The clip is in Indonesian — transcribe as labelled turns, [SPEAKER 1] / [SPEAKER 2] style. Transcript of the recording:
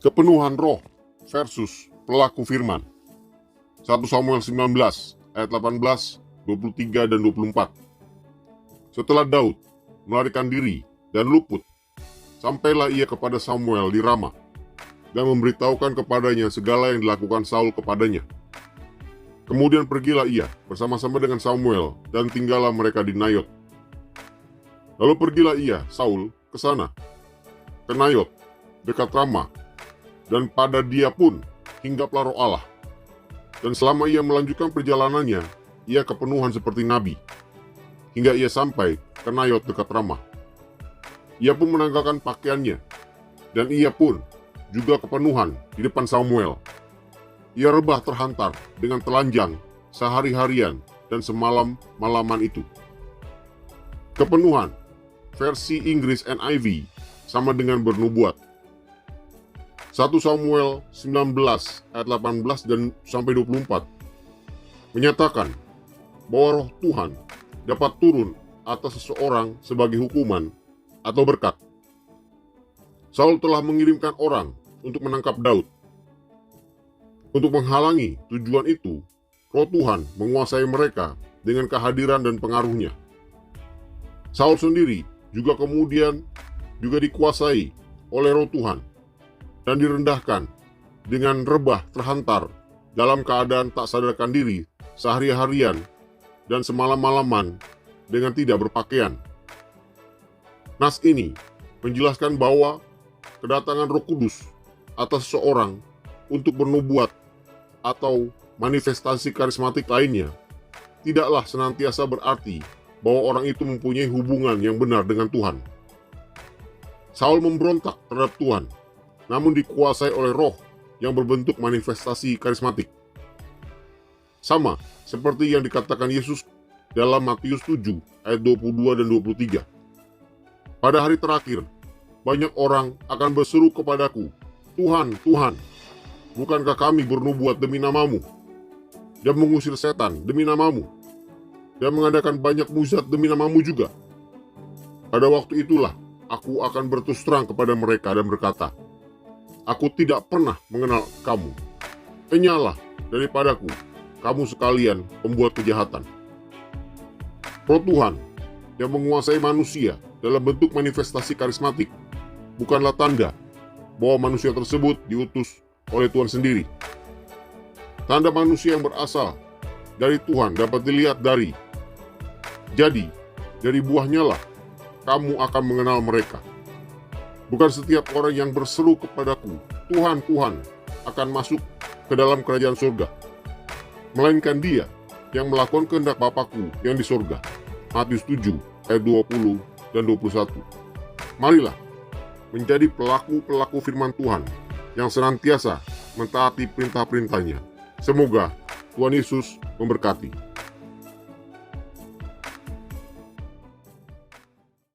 [SPEAKER 1] Kepenuhan roh versus pelaku firman. 1 Samuel 19 ayat 18, 23, dan 24. Setelah Daud melarikan diri dan luput, sampailah ia kepada Samuel di Rama dan memberitahukan kepadanya segala yang dilakukan Saul kepadanya. Kemudian pergilah ia bersama-sama dengan Samuel dan tinggallah mereka di Nayot. Lalu pergilah ia, Saul, ke sana, ke Nayot, dekat Rama, dan pada dia pun hinggaplah roh Allah. Dan selama ia melanjutkan perjalanannya, ia kepenuhan seperti nabi, hingga ia sampai ke Nayot dekat Rama. Ia pun menanggalkan pakaiannya, dan ia pun juga kepenuhan di depan Samuel. Ia rebah terhantar dengan telanjang sehari-harian dan semalam-malaman itu. Kepenuhan versi Inggris NIV sama dengan bernubuat. 1 Samuel 19 ayat 18 dan sampai 24 menyatakan bahwa roh Tuhan dapat turun atas seseorang sebagai hukuman atau berkat. Saul telah mengirimkan orang untuk menangkap Daud. Untuk menghalangi tujuan itu, roh Tuhan menguasai mereka dengan kehadiran dan pengaruhnya. Saul sendiri juga kemudian dikuasai oleh roh Tuhan dan direndahkan dengan rebah terhantar dalam keadaan tak sadarkan diri sehari-harian dan semalam-malaman dengan tidak berpakaian. Nas ini menjelaskan bahwa kedatangan Roh Kudus atas seseorang untuk bernubuat atau manifestasi karismatik lainnya tidaklah senantiasa berarti bahwa orang itu mempunyai hubungan yang benar dengan Tuhan. Saul memberontak terhadap Tuhan, namun dikuasai oleh roh yang berbentuk manifestasi karismatik. Sama seperti yang dikatakan Yesus dalam Matius 7 ayat 22 dan 23. Pada hari terakhir, banyak orang akan berseru kepadaku, Tuhan, Tuhan, bukankah kami bernubuat demi namamu, dan mengusir setan demi namamu, dan mengadakan banyak mujizat demi namamu juga? Pada waktu itulah aku akan berterus terang kepada mereka dan berkata, aku tidak pernah mengenal kamu. Enyahlah daripadaku, kamu sekalian pembuat kejahatan. Roh Tuhan yang menguasai manusia dalam bentuk manifestasi karismatik bukanlah tanda bahwa manusia tersebut diutus oleh Tuhan sendiri. Tanda manusia yang berasal dari Tuhan dapat dilihat dari buahnya lah kamu akan mengenal mereka. Bukan setiap orang yang berseru kepadaku, Tuhan, Tuhan, akan masuk ke dalam kerajaan surga, melainkan dia yang melakukan kehendak Bapa-Ku yang di surga. Matius 7 ayat 20 dan 21. Marilah menjadi pelaku-pelaku firman Tuhan yang senantiasa mentaati perintah-perintahnya. Semoga Tuhan Yesus memberkati.